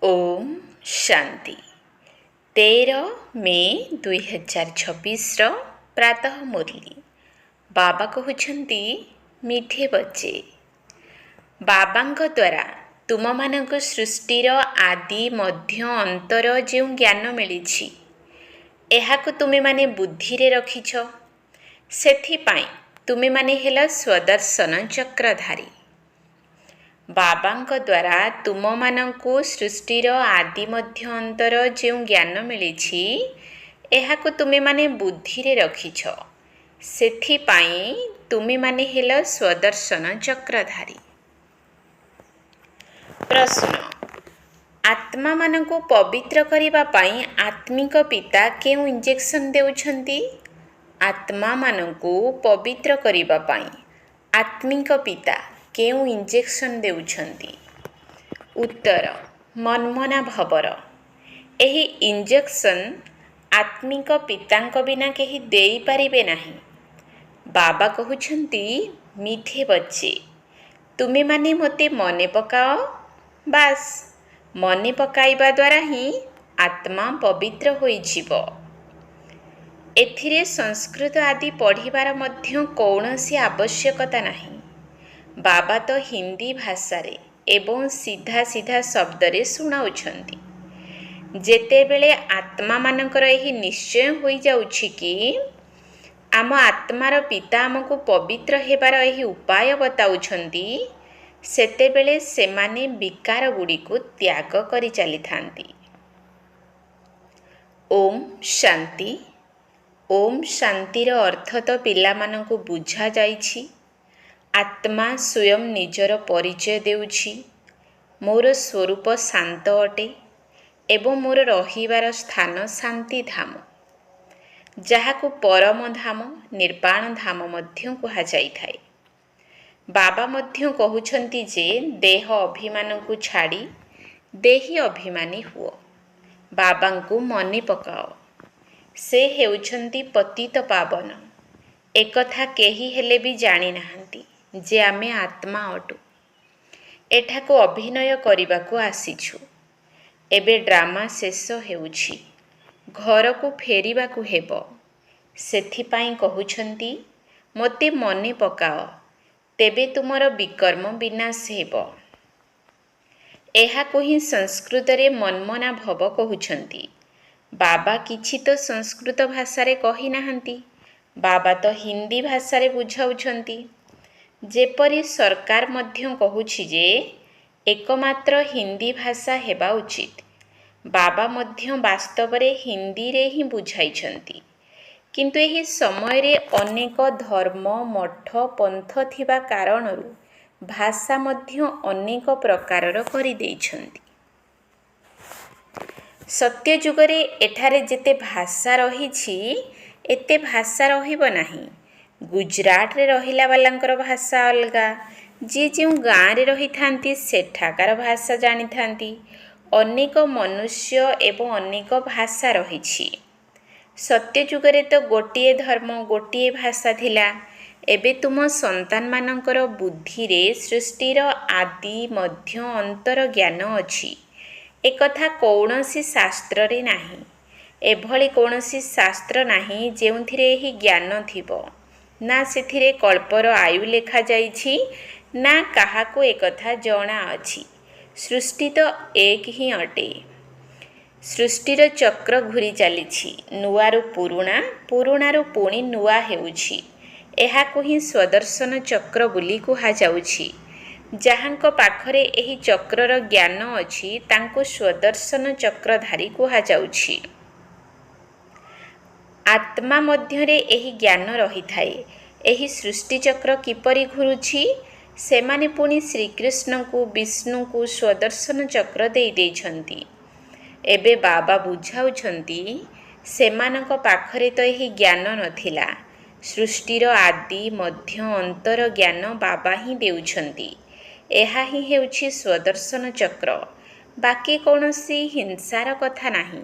ओम शांति 13 मे 2026 प्रातः मुरली बाबा कहते मीठे बच्चे बाबांक द्वारा तुम मानक सृष्टिर आदि मध्य अंतर जो ज्ञान मिली एहाकु तुमे माने बुद्धि रे रखिछ सेथिपाई तुमे माने हेला स्वदर्शन चक्रधारी बाबांक द्वारा तुम मानकु सृष्टिर आदि मध्य अंतर जो ज्ञान मिली एहाकु तुमे माने बुद्धि रे रखिछ सेथिपाई तुमे माने हेला स्वदर्शन चक्रधारी। प्रश्न आत्मा मानकु पवित्र करिबा पाई आत्मिक पिता केउ इंजेक्शन देउछंती? आत्मा मानकु पवित्र करिबा पाई आत्मिक पिता केउ इंजेक्शन देउछंती? उत्तर मनमना भवर। एही इंजेक्शन आत्मिक पितांक बिना केही देई पारिबे नाही। बाबा कहउछंती मीठे बच्चे तुमे माने मते मने पकाओ बास मने पकाइबा द्वारा ही आत्मा पवित्र होई जीवो। एथिरे संस्कृत आदि पढ़िबार मध्य कौनसी आवश्यकता नहीं। बाबा तो हिंदी भाषा रे एवं सीधा सीधा शब्द रे सुनाउछंती। जेतेबेले आत्मा मानकर एही निश्चय होई जाउछि कि आम आत्मार पिता आमको पवित्र हेबार एही उपाय बताउछंती सेतेबेले सेमाने विकार गुडी को त्याग करि चली थांती। ओम शांति। ओम शांतिर अर्थ तो पिला मानकु बुझा जाइछि। आत्मा स्वयं निजर परिचय देउछि मोर स्वरूप शांत अटे एवं मोर रहिबार स्थान शांति धाम जहाकु परम धाम निर्वाण धाम मध्य कुहा जाई थाए। बाबा मध्य कहउछंती जे देह अभिमान को छाड़ी देही अभिमानी हुओ। बाबांकु मने पकाओ से हेउछंती पतित पावन। एकथा केही हेले भी जानी नाहंती जे आमे आत्मा अटु। एठाको अभिनय करिबाकु आसीछु। एबे ड्रामा शेष हेउछि घर को फेरिबाकु हेबो। सेथिपाई कहउछंती मते मने पकाओ तेबे तुमर विकर्म विनाश हेबो। एहाको ही संस्कृत रे मनमना भव कहउछंती। बाबा किछि तो संस्कृत भाषा रे कहि नाहंती। बाबा तो हिंदी भाषा रे बुझाउछंती। जेपरि सरकार मध्य कहउछि जे एकमात्र हिंदी भाषा हेबा उचित। बाबा मध्य वास्तव रे हिंदी रे ही बुझाइछंती। किंतु एही समय रे अनेक धर्म मठ पंथ थिबा कारणरु भाषा मध्य अनेक प्रकारर करि देइछंती। सत्य जुगरे एठारे जेते भाषा रहिछि एते भाषा रहिब नाही। गुजरात रे रहिला वालांकर भाषा अलगा। जे जो गाँ रे रही थांती सेठाकार भाषा जानी थांती। अनेक मनुष्य एवं अनेक भाषा रहिछि। सत्य जुगरे तो गोटिए धर्म गोटिए भाषा थिला। एबे तुम संतान मानकर बुद्धि रे सृष्टिर आदि मध्य अंतर ज्ञान अछि। एकथा कौनसी शास्त्र रे नाही। एभली कौनसी शास्त्र नाही जेउथिरे एही ज्ञान थिबो। ना सेथिरे कल्पर आयु लेखा जाइछि ना काहाको एकथा जणा अछि। सृष्टि तो एक ही अटे। सृष्टिर चक्र घुरी चलिछि। नुआरु पुरुणा पुरुणारु पुणी नुआ हेउछि। एहाकु ही स्वदर्शन चक्र बुली कुहा जाउछि। जहांक पाखरे एही चक्रर ज्ञान अछि तांको स्वदर्शन चक्रधारी कुहा जाउछि। आत्मा मध्यरे एही ज्ञान रही थाए। एही सृष्टि चक्र किपरि घुरुछि सेमाने पुणी श्रीकृष्ण को विष्णु को स्वदर्शन चक्र देई देइछंती। एबे बाबा बुझाउछंती सेमानक पाखरे तो एही ज्ञान नथिला। सृष्टिर आदि मध्य अंतर ज्ञान बाबा ही देउछंती। एहा ही हेउछि स्वदर्शन चक्र। बाकी कौनसी हिंसार कथा नाही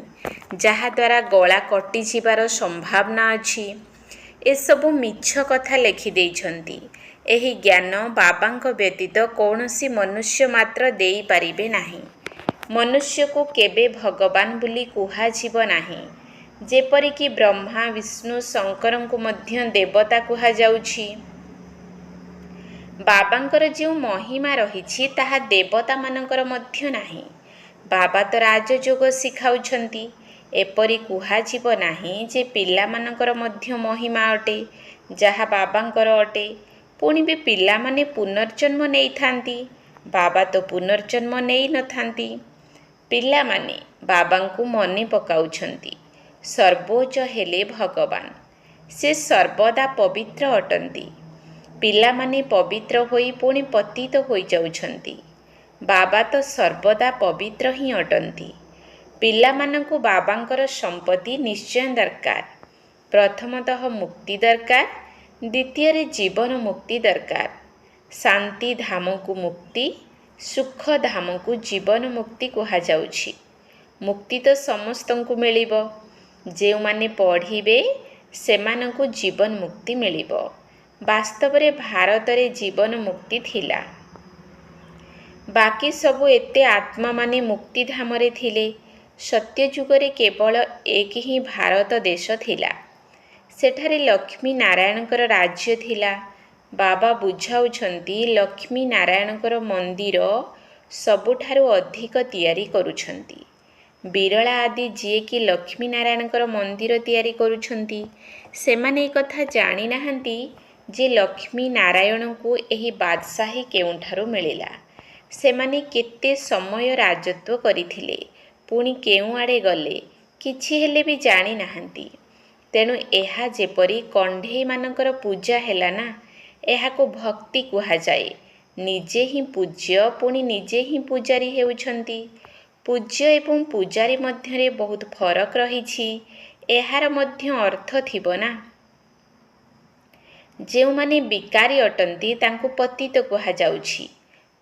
जहा द्वारा गला कटि जिबार संभावना अछि। एसबु मिछ कथा लेखि देइछंती। एही ज्ञान बाबांक व्यतीत कौनसी मनुष्य मात्र देई पारिबे नाही। ମନୁଷ୍ୟକୁ କେବେ ଭଗବାନ ବୋଲି କୁହାଯିବ ନାହିଁ। ଯେପରିକି ବ୍ରହ୍ମା, ବିଷ୍ଣୁ, ଶଙ୍କରଙ୍କୁ ମଧ୍ୟ ଦେବତା କୁହାଯାଉଛି। ବାବାଙ୍କର ଯେଉଁ ମହିମା ରହିଛି ତାହା ଦେବତାମାନଙ୍କର ମଧ୍ୟ ନାହିଁ। ବାବା ତ ରାଜଯୋଗ ଶିଖାଉଛନ୍ତି। ଏପରି କୁହାଯିବ ନାହିଁ ଯେ ପିଲାମାନଙ୍କର ମଧ୍ୟ ମହିମା ଅଟେ ଯାହା ବାବାଙ୍କର ଅଟେ। ପୁଣି ବି ପିଲାମାନେ ପୁନର୍ଜନ୍ମ ନେଇଥାନ୍ତି। ବାବା ତ ପୁନର୍ଜନ୍ମ ନେଇନଥାନ୍ତି। ପିଲାମାନେ ବାବାଙ୍କୁ ମନେ ପକାଉଛନ୍ତି। ସର୍ବୋଚ୍ଚ ହେଲେ ଭଗବାନ। ସେ ସର୍ବଦା ପବିତ୍ର ଅଟନ୍ତି। ପିଲାମାନେ ପବିତ୍ର ହୋଇ ପୁଣି ପତିତ ହୋଇଯାଉଛନ୍ତି। ବାବା ତ ସର୍ବଦା ପବିତ୍ର ହିଁ ଅଟନ୍ତି। ପିଲାମାନଙ୍କୁ ବାବାଙ୍କର ସମ୍ପତ୍ତି ନିଶ୍ଚୟ ଦରକାର। ପ୍ରଥମତଃ ମୁକ୍ତି ଦରକାର, ଦ୍ୱିତୀୟରେ ଜୀବନ ମୁକ୍ତି ଦରକାର। ଶାନ୍ତି ଧାମକୁ ମୁକ୍ତି, ସୁଖ ଧାମକୁ ଜୀବନ ମୁକ୍ତି କୁହାଯାଉଛି। ମୁକ୍ତି ତ ସମସ୍ତଙ୍କୁ ମିଳିବ। ଯେଉଁମାନେ ପଢ଼ିବେ ସେମାନଙ୍କୁ ଜୀବନ ମୁକ୍ତି ମିଳିବ। ବାସ୍ତବରେ ଭାରତରେ ଜୀବନ ମୁକ୍ତି ଥିଲା। ବାକି ସବୁ ଏତେ ଆତ୍ମାମାନେ ମୁକ୍ତିଧାମରେ ଥିଲେ। ସତ୍ୟଯୁଗରେ କେବଳ ଏକ ହିଁ ଭାରତ ଦେଶ ଥିଲା। ସେଠାରେ ଲକ୍ଷ୍ମୀ ନାରାୟଣଙ୍କର ରାଜ୍ୟ ଥିଲା। ବାବା ବୁଝାଉଛନ୍ତି ଲକ୍ଷ୍ମୀ ନାରାୟଣଙ୍କର ମନ୍ଦିର ସବୁଠାରୁ ଅଧିକ ତିଆରି କରୁଛନ୍ତି। ବିରଳା ଆଦି ଯିଏକି ଲକ୍ଷ୍ମୀ ନାରାୟଣଙ୍କର ମନ୍ଦିର ତିଆରି କରୁଛନ୍ତି, ସେମାନେ ଏକଥା ଜାଣିନାହାନ୍ତି ଯେ ଲକ୍ଷ୍ମୀ ନାରାୟଣଙ୍କୁ ଏହି ବାଦଶାହୀ କେଉଁଠାରୁ ମିଳିଲା। ସେମାନେ କେତେ ସମୟ ରାଜତ୍ୱ କରିଥିଲେ, ପୁଣି କେଉଁଆଡ଼େ ଗଲେ, କିଛି ହେଲେ ବି ଜାଣିନାହାନ୍ତି। ତେଣୁ ଏହା ଯେପରି କଣ୍ଢେଇମାନଙ୍କର ପୂଜା ହେଲା ନା, ଏହାକୁ ଭକ୍ତି କୁହାଯାଏ। ନିଜେ ହିଁ ପୂଜ୍ୟ, ପୁଣି ନିଜେ ହିଁ ପୂଜାରୀ ହେଉଛନ୍ତି। ପୂଜ୍ୟ ଏବଂ ପୂଜାରୀ ମଧ୍ୟରେ ବହୁତ ଫରକ ରହିଛି। ଏହାର ମଧ୍ୟ ଅର୍ଥ ଥିବ ନା। ଯେଉଁମାନେ ବିକାରୀ ଅଟନ୍ତି ତାଙ୍କୁ ପତିତ କୁହାଯାଉଛି।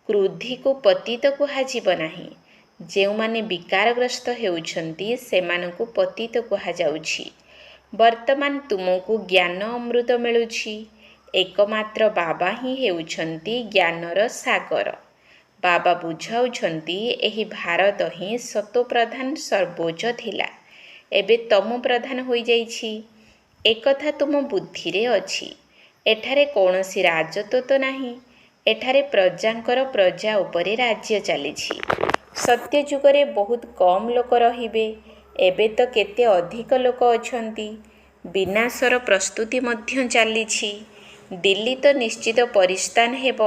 କ୍ରୋଧୀକୁ ପତିତ କୁହାଯିବ ନାହିଁ। ଯେଉଁମାନେ ବିକାରଗ୍ରସ୍ତ ହେଉଛନ୍ତି ସେମାନଙ୍କୁ ପତିତ କୁହାଯାଉଛି। ବର୍ତ୍ତମାନ ତୁମକୁ ଜ୍ଞାନ ଅମୃତ ମିଳୁଛି। ଏକମାତ୍ର ବାବା ହିଁ ହେଉଛନ୍ତି ଜ୍ଞାନର ସାଗର। ବାବା ବୁଝାଉଛନ୍ତି ଏହି ଭାରତ ହିଁ ସତୋପ୍ରଧାନ ସର୍ବୋଚ୍ଚ ଥିଲା। ଏବେ ତମ ପ୍ରଧାନ ହୋଇଯାଇଛି। ଏକଥା ତୁମ ବୁଦ୍ଧିରେ ଅଛି। ଏଠାରେ କୌଣସି ରାଜତ୍ୱ ନାହିଁ। ଏଠାରେ ପ୍ରଜାଙ୍କର ପ୍ରଜା ଉପରେ ରାଜ୍ୟ ଚାଲିଛି। ସତ୍ୟଯୁଗରେ ବହୁତ କମ୍ ଲୋକ ରହିବେ। ଏବେ ତ କେତେ ଅଧିକ ଲୋକ ଅଛନ୍ତି। ବିନାଶର ପ୍ରସ୍ତୁତି ମଧ୍ୟ ଚାଲିଛି। ଦିଲ୍ଲୀ ତ ନିଶ୍ଚିତ ପରିସ୍ଥାନ ହେବ।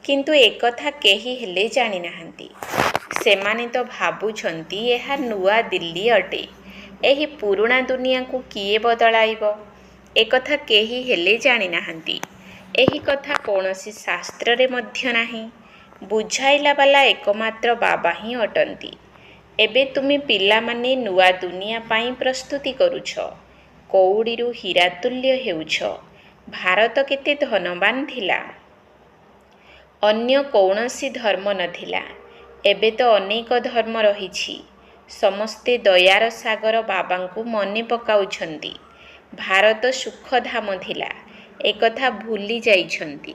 କିନ୍ତୁ ଏକଥା କେହି ହେଲେ ଜାଣିନାହାନ୍ତି। ସେମାନେ ତ ଭାବୁଛନ୍ତି ଏହା ନୂଆ ଦିଲ୍ଲୀ ଅଟେ। ଏହି ପୁରୁଣା ଦୁନିଆକୁ କିଏ ବଦଳାଇବ? ଏକଥା କେହି ହେଲେ ଜାଣିନାହାନ୍ତି। ଏହି କଥା କୌଣସି ଶାସ୍ତ୍ରରେ ମଧ୍ୟ ନାହିଁ। ବୁଝାଇଲା ବାଲା ଏକମାତ୍ର ବାବା ହିଁ ଅଟନ୍ତି। ଏବେ ତୁମେ ପିଲାମାନେ ନୂଆ ଦୁନିଆ ପାଇଁ ପ୍ରସ୍ତୁତି କରୁଛ। କଉଡ଼ିରୁ ହୀରା ତୁଲ୍ୟ ହେଉଛ। ଭାରତ କେତେ ଧନବାନ ଥିଲା। ଅନ୍ୟ କୌଣସି ଧର୍ମ ନଥିଲା। ଏବେ ତ ଅନେକ ଧର୍ମ ରହିଛି। ସମସ୍ତେ ଦୟାର ସାଗର ବାବାଙ୍କୁ ମନେ ପକାଉଛନ୍ତି। ଭାରତ ସୁଖଧାମ ଥିଲା, ଏକଥା ଭୁଲି ଯାଇଛନ୍ତି।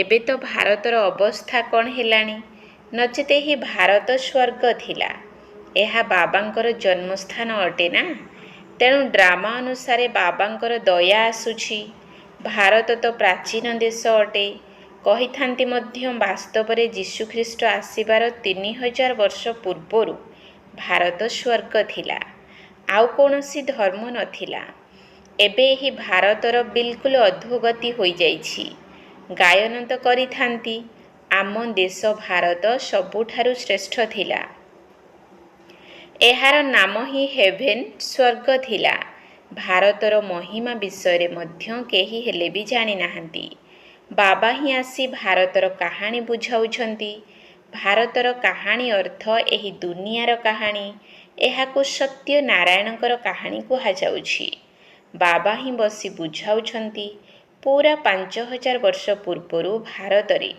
ଏବେ ତ ଭାରତର ଅବସ୍ଥା କ'ଣ ହେଲାଣି? ନଚେତ ଏହି ଭାରତ ସ୍ୱର୍ଗ ଥିଲା। ଏହା ବାବାଙ୍କର ଜନ୍ମସ୍ଥାନ ଅଟେ ନା। ତେଣୁ ଡ୍ରାମା ଅନୁସାରେ ବାବାଙ୍କର ଦୟା ଆସୁଛି। ଭାରତ ତ ପ୍ରାଚୀନ ଦେଶ ଅଟେ। କହିଥାନ୍ତି ମଧ୍ୟ ବାସ୍ତବରେ ଯୀଶୁଖ୍ରୀଷ୍ଟ ଆସିବାର 3000 ବର୍ଷ ପୂର୍ବରୁ ଭାରତ ସ୍ୱର୍ଗ ଥିଲା। ଆଉ କୌଣସି ଧର୍ମ ନଥିଲା। ଏବେ ଏହି ଭାରତର ବିଲକୁଲ ଅଧୋଗତି ହୋଇଯାଇଛି। ଗାୟନ ତ କରିଥାନ୍ତି, ଆମ ଦେଶ ଭାରତ ସବୁଠାରୁ ଶ୍ରେଷ୍ଠ ଥିଲା। ଏହାର ନାମ ହିଁ ହେଭେନ୍, ସ୍ୱର୍ଗ ଥିଲା। ଭାରତର ମହିମା ବିଷୟରେ ମଧ୍ୟ କେହି ହେଲେ ବି ଜାଣିନାହାନ୍ତି। ବାବା ହିଁ ଆସି ଭାରତର କାହାଣୀ ବୁଝାଉଛନ୍ତି। ଭାରତର କାହାଣୀ ଅର୍ଥ ଏହି ଦୁନିଆର କାହାଣୀ। ଏହାକୁ ସତ୍ୟ ନାରାୟଣଙ୍କର କାହାଣୀ କୁହାଯାଉଛି। ବାବା ହିଁ ବସି ବୁଝାଉଛନ୍ତି। ପୁରା 5000 ବର୍ଷ ପୂର୍ବରୁ ଭାରତରେ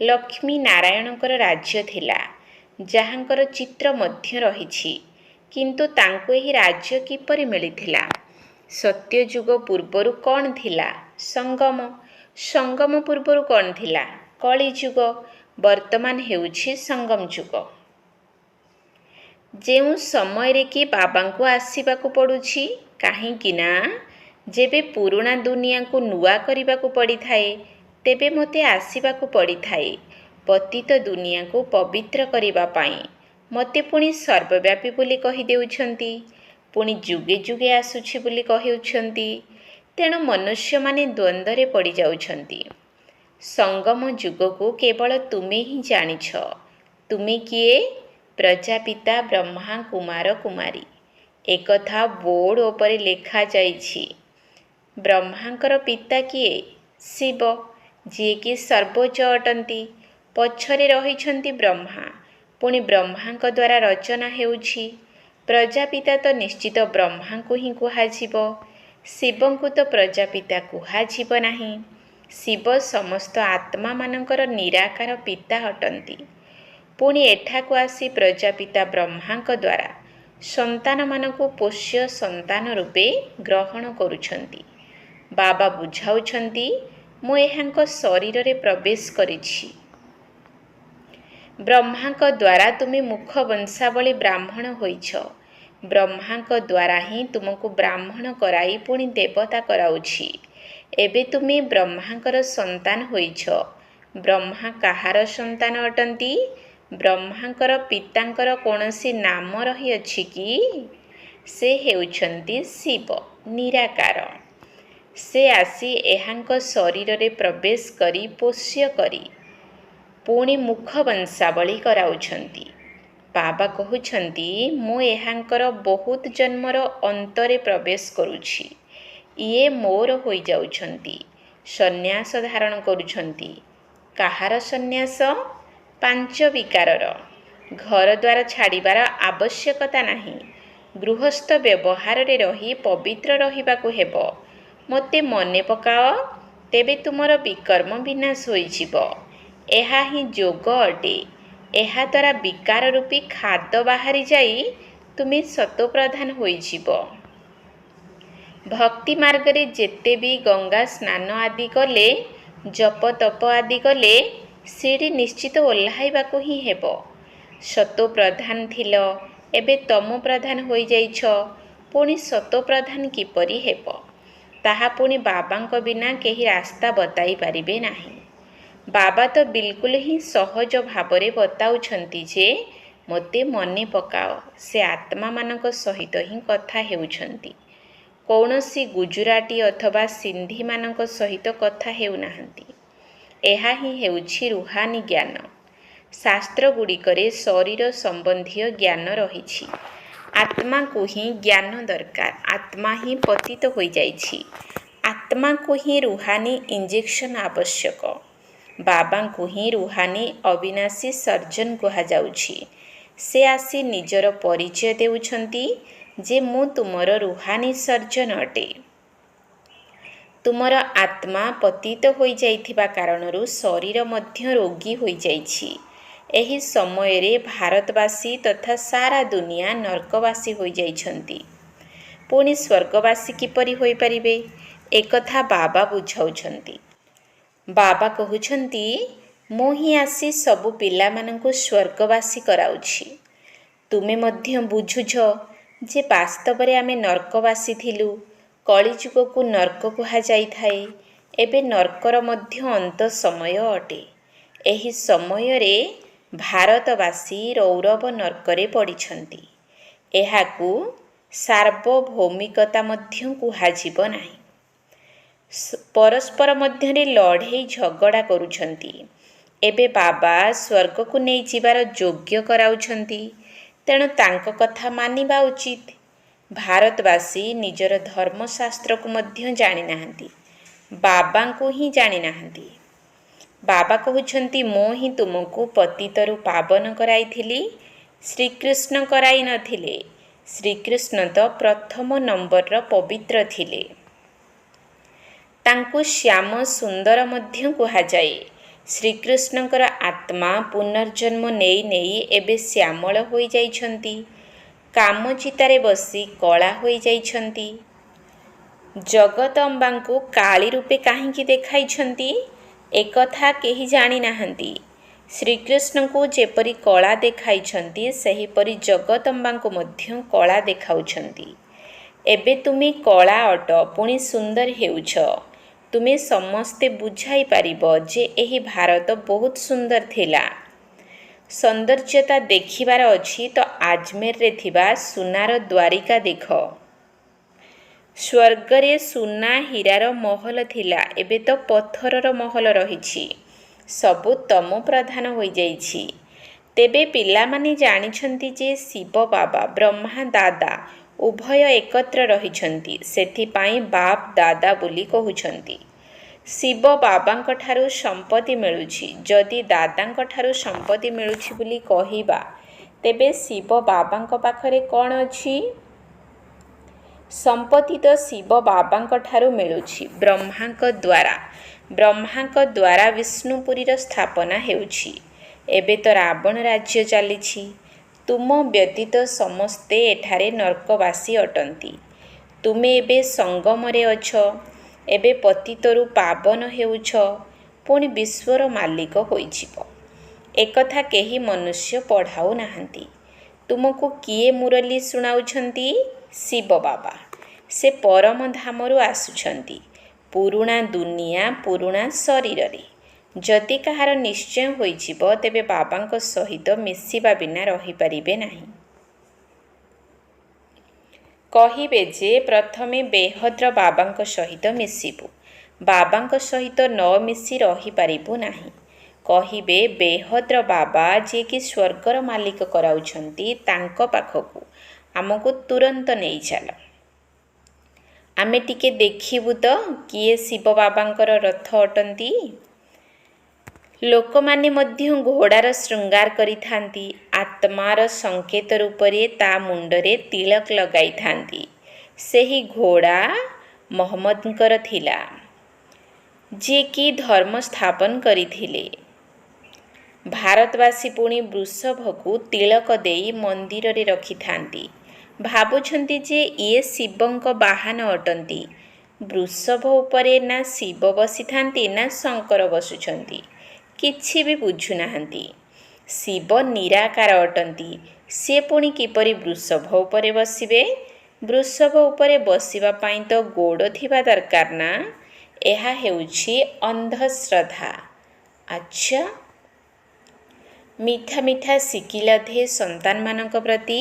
ଲକ୍ଷ୍ମୀ ନାରାୟଣଙ୍କର ରାଜ୍ୟ ଥିଲା, ଯାହାଙ୍କର ଚିତ୍ର ମଧ୍ୟ ରହିଛି। କିନ୍ତୁ ତାଙ୍କୁ ଏହି ରାଜ୍ୟ କିପରି ମିଳିଥିଲା? ସତ୍ୟଯୁଗ ପୂର୍ବରୁ କ'ଣ ଥିଲା? ସଙ୍ଗମ। ସଙ୍ଗମ ପୂର୍ବରୁ କ'ଣ ଥିଲା? କଳିଯୁଗ। ବର୍ତ୍ତମାନ ହେଉଛି ସଙ୍ଗମ ଯୁଗ। ଯେଉଁ ସମୟରେ କି ବାବାଙ୍କୁ ଆସିବାକୁ ପଡ଼ୁଛି, କାହିଁକି ନା ଯେବେ ପୁରୁଣା ଦୁନିଆକୁ ନୂଆ କରିବାକୁ ପଡ଼ିଥାଏ ତେବେ ମୋତେ ଆସିବାକୁ ପଡ଼ିଥାଏ ପତିତ ଦୁନିଆକୁ ପବିତ୍ର କରିବା ପାଇଁ। ମୋତେ ପୁଣି ସର୍ବବ୍ୟାପୀ ବୋଲି କହିଦେଉଛନ୍ତି, ପୁଣି ଯୁଗେ ଯୁଗେ ଆସୁଛି ବୋଲି କହୁଛନ୍ତି। ତେଣୁ ମନୁଷ୍ୟମାନେ ଦ୍ୱନ୍ଦ୍ୱରେ ପଡ଼ିଯାଉଛନ୍ତି। ସଙ୍ଗମ ଯୁଗକୁ କେବଳ ତୁମେ ହିଁ ଜାଣିଛ। ତୁମେ କିଏ? ପ୍ରଜାପିତା ବ୍ରହ୍ମା କୁମାର କୁମାରୀ। ଏକଥା ବୋର୍ଡ଼ ଉପରେ ଲେଖାଯାଇଛି। ବ୍ରହ୍ମାଙ୍କର ପିତା କିଏ? ଶିବ, ଯିଏକି ସର୍ବୋଚ୍ଚ ଅଟନ୍ତି। ପଛରେ ରହିଛନ୍ତି ବ୍ରହ୍ମା। ପୁଣି ବ୍ରହ୍ମାଙ୍କ ଦ୍ୱାରା ରଚନା ହେଉଛି। ପ୍ରଜାପିତା ତ ନିଶ୍ଚିତ ବ୍ରହ୍ମାଙ୍କୁ ହିଁ କୁହାଯିବ। ଶିବଙ୍କୁ ତ ପ୍ରଜାପିତା କୁହାଯିବ ନାହିଁ। ଶିବ ସମସ୍ତ ଆତ୍ମାମାନଙ୍କର ନିରାକାର ପିତା ଅଟନ୍ତି। ପୁଣି ଏଠାକୁ ଆସି ପ୍ରଜାପିତା ବ୍ରହ୍ମାଙ୍କ ଦ୍ୱାରା ସନ୍ତାନମାନଙ୍କୁ ପୋଷ୍ୟ ସନ୍ତାନ ରୂପେ ଗ୍ରହଣ କରୁଛନ୍ତି। ବାବା ବୁଝାଉଛନ୍ତି, ମୁଁ ଏହାଙ୍କ ଶରୀରରେ ପ୍ରବେଶ କରିଛି। ବ୍ରହ୍ମାଙ୍କ ଦ୍ୱାରା ତୁମେ ମୁଖ ବଂଶାବଳୀ ବ୍ରାହ୍ମଣ ହୋଇଛ। ବ୍ରହ୍ମାଙ୍କ ଦ୍ୱାରା ହିଁ ତୁମକୁ ବ୍ରାହ୍ମଣ କରାଇ ପୁଣି ଦେବତା କରାଉଛି। ଏବେ ତୁମେ ବ୍ରହ୍ମାଙ୍କର ସନ୍ତାନ ହୋଇଛ। ବ୍ରହ୍ମା କାହାର ସନ୍ତାନ ଅଟନ୍ତି? ବ୍ରହ୍ମାଙ୍କର ପିତାଙ୍କର କୌଣସି ନାମ ରହିଅଛି କି? ସେ ହେଉଛନ୍ତି ଶିବ, ନିରାକାର। ସେ ଆସି ଏହାଙ୍କ ଶରୀରରେ ପ୍ରବେଶ କରି ପୋଷ୍ୟ କରି ପୁଣି ମୁଖ ବଂଶାବଳୀ କରାଉଛନ୍ତି। ବାବା କହୁଛନ୍ତି, ମୁଁ ଏହାଙ୍କର ବହୁତ ଜନ୍ମର ଅନ୍ତରେ ପ୍ରବେଶ କରୁଛି। ଇଏ ମୋର ହୋଇଯାଉଛନ୍ତି। ସନ୍ନ୍ୟାସ ଧାରଣ କରୁଛନ୍ତି। କାହାର ସନ୍ନ୍ୟାସ? 5 ବିକାରର। ଘରଦ୍ୱାର ଛାଡ଼ିବାର ଆବଶ୍ୟକତା ନାହିଁ। ଗୃହସ୍ଥ ବ୍ୟବହାରରେ ରହି ପବିତ୍ର ରହିବାକୁ ହେବ। ମୋତେ ମନେ ପକାଅ, ତେବେ ତୁମର ବିକର୍ମ ବିନାଶ ହୋଇଯିବ। ଏହା ହିଁ ଯୋଗ ଅଟେ। ଏହାଦ୍ୱାରା ବିକାର ରୂପୀ ଖାଦ ବାହାରି ଯାଇ ତୁମେ ସତୋପ୍ରଧାନ ହୋଇଯିବ। ଭକ୍ତି ମାର୍ଗରେ ଯେତେ ବି ଗଙ୍ଗା ସ୍ନାନ ଆଦି କଲେ, ଜପ ତପ ଆଦି କଲେ, ସିଡ଼ି ନିଶ୍ଚିତ ଓହ୍ଲାଇବାକୁ ହିଁ ହେବ। ସତୋପ୍ରଧାନ ଥିଲ, ଏବେ ତମୋ ପ୍ରଧାନ ହୋଇଯାଇଛ। ପୁଣି ସତୋପ୍ରଧାନ କିପରି ହେବ? ତାହା ପୁଣି ବାବାଙ୍କ ବିନା କେହି ରାସ୍ତା ବତାଇ ପାରିବେ ନାହିଁ। ବାବା ତ ବିଲକୁଲ ହିଁ ସହଜ ଭାବରେ ବତାଉଛନ୍ତି ଯେ ମୋତେ ମନେ ପକାଅ। ସେ ଆତ୍ମାମାନଙ୍କ ସହିତ ହିଁ କଥା ହେଉଛନ୍ତି। କୌଣସି ଗୁଜୁରାଟୀ ଅଥବା ସିନ୍ଧୀମାନଙ୍କ ସହିତ କଥା ହେଉନାହାନ୍ତି। ଏହା ହିଁ ହେଉଛି ରୁହାନୀ ଜ୍ଞାନ। ଶାସ୍ତ୍ରଗୁଡ଼ିକରେ ଶରୀର ସମ୍ବନ୍ଧୀୟ ଜ୍ଞାନ ରହିଛି। ଆତ୍ମାକୁ ହିଁ ଜ୍ଞାନ ଦରକାର। ଆତ୍ମା ହିଁ ପତିତ ହୋଇଯାଇଛି। ଆତ୍ମାକୁ ହିଁ ରୁହାନୀ ଇଞ୍ଜେକ୍ସନ ଆବଶ୍ୟକ। ବାବାଙ୍କୁ ହିଁ ରୁହାନୀ ଅବିନାଶୀ ସର୍ଜନ କୁହାଯାଉଛି। ସେ ଆସି ନିଜର ପରିଚୟ ଦେଉଛନ୍ତି ଯେ ମୁଁ ତୁମର ରୁହାନୀ ସର୍ଜନ ଅଟେ। ତୁମର ଆତ୍ମା ପତିତ ହୋଇଯାଇଥିବା କାରଣରୁ ଶରୀର ମଧ୍ୟ ରୋଗୀ ହୋଇଯାଇଛି। ଏହି ସମୟରେ ଭାରତବାସୀ ତଥା ସାରା ଦୁନିଆ ନର୍କବାସୀ ହୋଇଯାଇଛନ୍ତି। ପୁଣି ସ୍ୱର୍ଗବାସୀ କିପରି ହୋଇପାରିବେ? ଏକଥା ବାବା ବୁଝାଉଛନ୍ତି। ବାବା କହୁଛନ୍ତି, ମୁଁ ହିଁ ଆସି ସବୁ ପିଲାମାନଙ୍କୁ ସ୍ୱର୍ଗବାସୀ କରାଉଛି। ତୁମେ ମଧ୍ୟ ବୁଝୁଛ ଯେ ବାସ୍ତବରେ ଆମେ ନର୍କବାସୀ ଥିଲୁ। କଳିଯୁଗକୁ ନର୍କ କୁହାଯାଇଥାଏ। ଏବେ ନର୍କର ମଧ୍ୟ ଅନ୍ତ ସମୟ ଅଟେ। ଏହି ସମୟରେ ଭାରତବାସୀ ରୌରବ ନର୍କରେ ପଡ଼ିଛନ୍ତି। ଏହାକୁ ସାର୍ବଭୌମିକତା ମଧ୍ୟ କୁହାଯିବ ନାହିଁ। ପରସ୍ପର ମଧ୍ୟରେ ଲଢ଼େଇ ଝଗଡ଼ା କରୁଛନ୍ତି। ଏବେ ବାବା ସ୍ୱର୍ଗକୁ ନେଇଯିବାର ଯୋଗ୍ୟ କରାଉଛନ୍ତି। ତେଣୁ ତାଙ୍କ କଥା ମାନିବା ଉଚିତ। ଭାରତବାସୀ ନିଜର ଧର୍ମଶାସ୍ତ୍ରକୁ ମଧ୍ୟ ଜାଣିନାହାନ୍ତି। ବାବାଙ୍କୁ ହିଁ ଜାଣିନାହାନ୍ତି। ବାବା କହୁଛନ୍ତି, ମୁଁ ହିଁ ତୁମକୁ ପତିତରୁ ପାବନ କରାଇଥିଲି। ଶ୍ରୀକୃଷ୍ଣ କରାଇ ନଥିଲେ। ଶ୍ରୀକୃଷ୍ଣ ତ ପ୍ରଥମ ନମ୍ବରର ପବିତ୍ର ଥିଲେ। ତାଙ୍କୁ ଶ୍ୟାମ ସୁନ୍ଦର ମଧ୍ୟ କୁହାଯାଏ। ଶ୍ରୀକୃଷ୍ଣଙ୍କର ଆତ୍ମା ପୁନର୍ଜନ୍ମ ନେଇ ନେଇ ଏବେ ଶ୍ୟାମଳ ହୋଇଯାଇଛନ୍ତି। କାମଚିତାରେ ବସି କଳା ହୋଇଯାଇଛନ୍ତି। ଜଗଦମ୍ବାଙ୍କୁ କାଳୀ ରୂପେ କାହିଁକି ଦେଖାଇଛନ୍ତି? ଏକଥା କେହି ଜାଣିନାହାନ୍ତି। ଶ୍ରୀକୃଷ୍ଣଙ୍କୁ ଯେପରି କଳା ଦେଖାଇଛନ୍ତି ସେହିପରି ଜଗଦମ୍ବାଙ୍କୁ ମଧ୍ୟ କଳା ଦେଖାଉଛନ୍ତି। ଏବେ ତୁମେ କଳା ଅଟ ପୁଣି ସୁନ୍ଦର ହେଉଛ। ତୁମେ ସମସ୍ତେ ବୁଝାଇ ପାରିବ ଯେ ଏହି ଭାରତ ବହୁତ ସୁନ୍ଦର ଥିଲା। ସୌନ୍ଦର୍ଯ୍ୟତା ଦେଖିବାର ଅଛି ତ ଆଜମେରରେ ଥିବା ସୁନାର ଦ୍ୱାରିକା ଦେଖ। ସ୍ୱର୍ଗରେ ସୁନା ହୀରାର ମହଲ ଥିଲା, ଏବେ ତ ପଥରର ମହଲ ରହିଛି। ସବୁ ତମୋ ପ୍ରଧାନ ହୋଇଯାଇଛି। ତେବେ ପିଲାମାନେ ଜାଣିଛନ୍ତି ଯେ ଶିବ ବାବା ବ୍ରହ୍ମା ଦାଦା ଉଭୟ ଏକତ୍ର ରହିଛନ୍ତି, ସେଥିପାଇଁ ବାପ ଦାଦା ବୋଲି କହୁଛନ୍ତି। ଶିବ ବାବାଙ୍କଠାରୁ ସମ୍ପତ୍ତି ମିଳୁଛି। ଯଦି ଦାଦାଙ୍କଠାରୁ ସମ୍ପତ୍ତି ମିଳୁଛି ବୋଲି କହିବା, ତେବେ ଶିବ ବାବାଙ୍କ ପାଖରେ କ'ଣ ଅଛି? ସମ୍ପତ୍ତି ତ ଶିବ ବାବାଙ୍କଠାରୁ ମିଳୁଛି ବ୍ରହ୍ମାଙ୍କ ଦ୍ୱାରା। ବ୍ରହ୍ମାଙ୍କ ଦ୍ୱାରା ବିଷ୍ଣୁପୁରୀର ସ୍ଥାପନା ହେଉଛି। ଏବେ ତ ରାବଣ ରାଜ୍ୟ ଚାଲିଛି। ତୁମ ବ୍ୟତୀତ ସମସ୍ତେ ଏଠାରେ ନର୍କବାସୀ ଅଟନ୍ତି। ତୁମେ ଏବେ ସଙ୍ଗମରେ ଅଛ। ଏବେ ପତିତରୁ ପାବନ ହେଉଛ, ପୁଣି ବିଶ୍ୱର ମାଲିକ ହୋଇଯିବ। ଏକଥା କେହି ମନୁଷ୍ୟ ପଢ଼ାଉ ନାହାନ୍ତି। ତୁମକୁ କିଏ ମୁରଲୀ ଶୁଣାଉଛନ୍ତି? ଶିବ ବାବା। ସେ ପରମ ଧାମରୁ ଆସୁଛନ୍ତି, ପୁରୁଣା ଦୁନିଆ ପୁରୁଣା ଶରୀରରେ। ଯଦି କାହାର ନିଶ୍ଚୟ ହୋଇଯିବ, ତେବେ ବାବାଙ୍କ ସହିତ ମିଶିବା ବିନା ରହିପାରିବେ ନାହିଁ। କହିବେ ଯେ ପ୍ରଥମେ ବେହଦ୍ର ବାବାଙ୍କ ସହିତ ମିଶିବୁ, ବାବାଙ୍କ ସହିତ ନ ମିଶି ରହିପାରିବୁ ନାହିଁ। କହିବେ ବେହଦ୍ର ବାବା ଯିଏକି ସ୍ୱର୍ଗର ମାଲିକ କରାଉଛନ୍ତି, ତାଙ୍କ ପାଖକୁ ଆମକୁ ତୁରନ୍ତ ନେଇ ଚାଲ। ଆମେ ଟିକେ ଦେଖିବୁ ତ କିଏ ଶିବ ବାବାଙ୍କର ରଥ ଅଟନ୍ତି। ଲୋକମାନେ ମଧ୍ୟ ଘୋଡ଼ାର ଶୃଙ୍ଗାର କରିଥାନ୍ତି। ଆତ୍ମାର ସଂକେତ ରୂପରେ ତା ମୁଣ୍ଡରେ ତିଳକ ଲଗାଇଥାନ୍ତି। ସେହି ଘୋଡ଼ା ମହମ୍ମଦଙ୍କର ଥିଲା, ଯିଏକି ଧର୍ମ ସ୍ଥାପନ କରିଥିଲେ। ଭାରତବାସୀ ପୁଣି ବୃଷଭକୁ ତିଳକ ଦେଇ ମନ୍ଦିରରେ ରଖିଥାନ୍ତି। ଭାବୁଛନ୍ତି ଯେ ଇଏ ଶିବଙ୍କ ବାହନ ଅଟନ୍ତି। ବୃଷଭ ଉପରେ ନା ଶିବ ବସିଥାନ୍ତି ନା ଶଙ୍କର ବସୁଛନ୍ତି। କିଛି ବି ବୁଝୁନାହାନ୍ତି। ଶିବ ନିରାକାର ଅଟନ୍ତି। ସେ ପୁଣି କିପରି ବୃଷଭ ଉପରେ ବସିବେ? ବୃଷଭ ଉପରେ ବସିବା ପାଇଁ ତ ଗୋଡ଼ ଥିବା ଦରକାର ନା। ଏହା ହେଉଛି ଅନ୍ଧଶ୍ରଦ୍ଧା। ଆଚ୍ଛା, ମିଠା ମିଠା ଶିକିଲଧେ ସନ୍ତାନମାନଙ୍କ ପ୍ରତି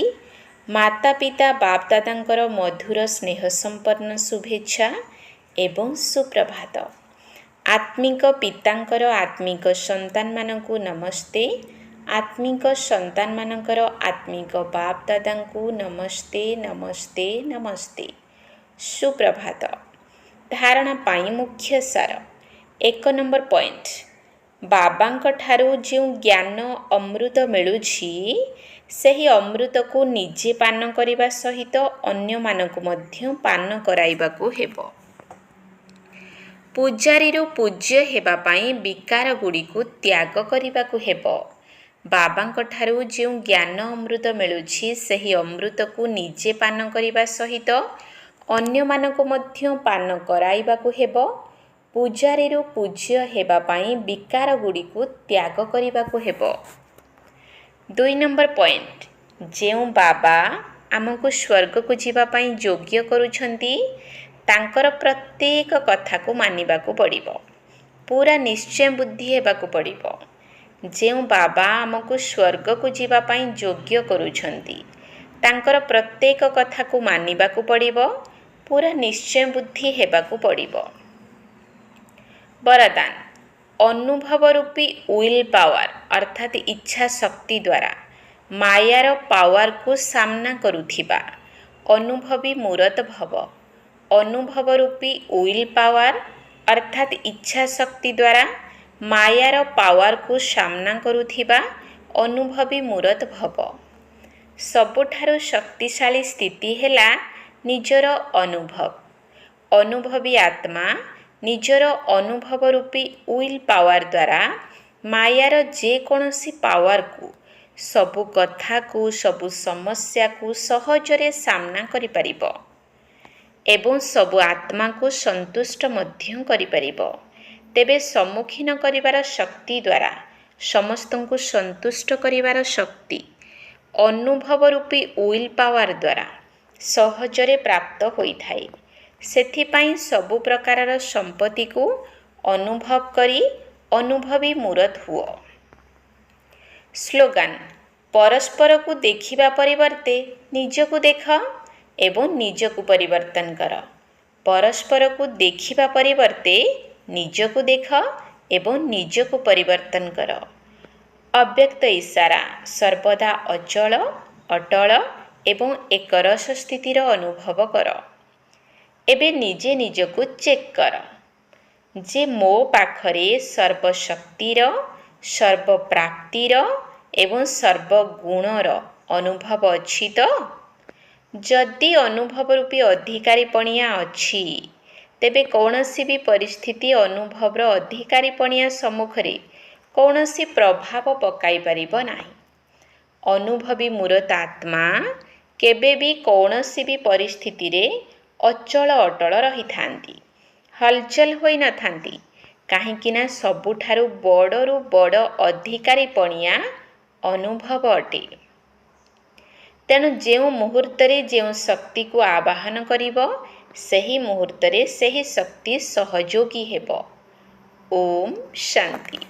ମାତା ପିତା ବାପ ଦାଦାଙ୍କର ମଧୁର ସ୍ନେହ ସମ୍ପନ୍ନ ଶୁଭେଚ୍ଛା ଏବଂ ସୁପ୍ରଭାତ। ଆତ୍ମିକ ପିତାଙ୍କର ଆତ୍ମିକ ସନ୍ତାନମାନଙ୍କୁ ନମସ୍ତେ। ଆତ୍ମିକ ସନ୍ତାନମାନଙ୍କର ଆତ୍ମିକ ବାପ ଦାଦାଙ୍କୁ ନମସ୍ତେ ନମସ୍ତେ ନମସ୍ତେ। ସୁପ୍ରଭାତ। ଧାରଣା ପାଇଁ ମୁଖ୍ୟ ସାର। 1 ନମ୍ବର ପଏଣ୍ଟ, ବାବାଙ୍କ ଠାରୁ ଯେଉଁ ଜ୍ଞାନ ଅମୃତ ମିଳୁଛି, ସେହି ଅମୃତକୁ ନିଜେ ପାନ କରିବା ସହିତ ଅନ୍ୟମାନଙ୍କୁ ମଧ୍ୟ ପାନ କରାଇବାକୁ ହେବ। ପୂଜାରୀରୁ ପୂଜ୍ୟ ହେବା ପାଇଁ ବିକାରଗୁଡ଼ିକୁ ତ୍ୟାଗ କରିବାକୁ ହେବ। ବାବାଙ୍କ ଠାରୁ ଯେଉଁ ଜ୍ଞାନ ଅମୃତ ମିଳୁଛି, ସେହି ଅମୃତକୁ ନିଜେ ପାନ କରିବା ସହିତ ଅନ୍ୟମାନଙ୍କୁ ମଧ୍ୟ ପାନ କରାଇବାକୁ ହେବ। ପୂଜାରୀରୁ ପୂଜ୍ୟ ହେବା ପାଇଁ ବିକାରଗୁଡ଼ିକୁ ତ୍ୟାଗ କରିବାକୁ ହେବ। 2 ନମ୍ବର ପଏଣ୍ଟ, ଯେଉଁ ବାବା ଆମକୁ ସ୍ୱର୍ଗକୁ ଯିବା ପାଇଁ ଯୋଗ୍ୟ କରୁଛନ୍ତି, ତାଙ୍କର ପ୍ରତ୍ୟେକ କଥାକୁ ମାନିବାକୁ ପଡ଼ିବ। ପୁରା ନିଶ୍ଚୟ ବୁଦ୍ଧି ହେବାକୁ ପଡ଼ିବ। ଯେଉଁ ବାବା ଆମକୁ ସ୍ୱର୍ଗକୁ ଯିବା ପାଇଁ ଯୋଗ୍ୟ କରୁଛନ୍ତି, ତାଙ୍କର ପ୍ରତ୍ୟେକ କଥାକୁ ମାନିବାକୁ ପଡ଼ିବ। ପୁରା ନିଶ୍ଚୟ ବୁଦ୍ଧି ହେବାକୁ ପଡ଼ିବ। ବରଦାନ। ଅନୁଭବ ରୂପୀ ୱିଲ୍ ପାୱାର ଅର୍ଥାତ୍ ଇଚ୍ଛା ଶକ୍ତି ଦ୍ୱାରା ମାୟାର ପାୱାରକୁ ସାମ୍ନା କରୁଥିବା ଅନୁଭବୀ ମୂରତ ଭବ। ଅନୁଭବ ରୂପୀ ୱିଲ୍ ପାୱାର ଅର୍ଥାତ୍ ଇଚ୍ଛା ଶକ୍ତି ଦ୍ୱାରା ମାୟାର ପାୱାରକୁ ସାମ୍ନା କରୁଥିବା ଅନୁଭବୀ ମୂରତ ଭବ। ସବୁଠାରୁ ଶକ୍ତିଶାଳୀ ସ୍ଥିତି ହେଲା ନିଜର ଅନୁଭବ। ଅନୁଭବୀ ଆତ୍ମା ନିଜର ଅନୁଭବ ରୂପୀ ୱିଲ୍ ପାୱାର ଦ୍ୱାରା ମାୟାର ଯେକୌଣସି ପାୱାରକୁ, ସବୁ କଥାକୁ, ସବୁ ସମସ୍ୟାକୁ ସହଜରେ ସାମ୍ନା କରିପାରିବ ଏବଂ ସବୁ ଆତ୍ମାକୁ ସନ୍ତୁଷ୍ଟ ମଧ୍ୟ କରିପାରିବ। ତେବେ ସମ୍ମୁଖୀନ କରିବାର ଶକ୍ତି ଦ୍ୱାରା ସମସ୍ତଙ୍କୁ ସନ୍ତୁଷ୍ଟ କରିବାର ଶକ୍ତି ଅନୁଭବ ରୂପୀ ୱିଲ୍ ପାୱାର ଦ୍ୱାରା ସହଜରେ ପ୍ରାପ୍ତ ହୋଇଥାଏ। ସେଥିପାଇଁ ସବୁ ପ୍ରକାରର ସମ୍ପତ୍ତିକୁ ଅନୁଭବ କରି ଅନୁଭବୀ ମୂରତ ହୁଅ। ସ୍ଲୋଗାନ ପରସ୍ପରକୁ ଦେଖିବା ପରିବର୍ତ୍ତେ ନିଜକୁ ଦେଖ ଏବଂ ନିଜକୁ ପରିବର୍ତ୍ତନ କର। ପରସ୍ପରକୁ ଦେଖିବା ପରିବର୍ତ୍ତେ ନିଜକୁ ଦେଖ ଏବଂ ନିଜକୁ ପରିବର୍ତ୍ତନ କର। ଅବ୍ୟକ୍ତ ଇଶାରା ସର୍ବଦା ଅଚଳ, ଅଟଳ ଏବଂ ଏକରସ ସ୍ଥିତିର ଅନୁଭବ କର। ଏବେ ନିଜେ ନିଜକୁ ଚେକ୍ କର ଯେ ମୋ ପାଖରେ ସର୍ବଶକ୍ତିର, ସର୍ବପ୍ରାପ୍ତିର ଏବଂ ସର୍ବଗୁଣର ଅନୁଭବ ଅଛି ତ? ଯଦି ଅନୁଭବ ରୂପୀ ଅଧିକାରୀପଣିଆ ଅଛି, ତେବେ କୌଣସି ବି ପରିସ୍ଥିତି ଅନୁଭବର ଅଧିକାରୀପଣିଆ ସମ୍ମୁଖରେ କୌଣସି ପ୍ରଭାବ ପକାଇ ପାରିବ ନାହିଁ। ଅନୁଭବୀ ମୂରତ ଆତ୍ମା କେବେ ବି କୌଣସି ବି ପରିସ୍ଥିତିରେ ଅଚଳ ଅଟଳ ରହିଥାନ୍ତି, ହଲଚଲ ହୋଇନଥାନ୍ତି, କାହିଁକିନା ସବୁଠାରୁ ବଡ଼ରୁ ବଡ଼ ଅଧିକାରୀପଣିଆ ଅନୁଭବ ଅଟେ। ତେଣୁ ଯେଉଁ ମୁହୂର୍ତ୍ତରେ ଯେଉଁ ଶକ୍ତିକୁ ଆବାହନ କରିବ, ସେହି ମୁହୂର୍ତ୍ତରେ ସେହି ଶକ୍ତି ସହଯୋଗୀ ହେବ। ଓମ୍ ଶାନ୍ତି।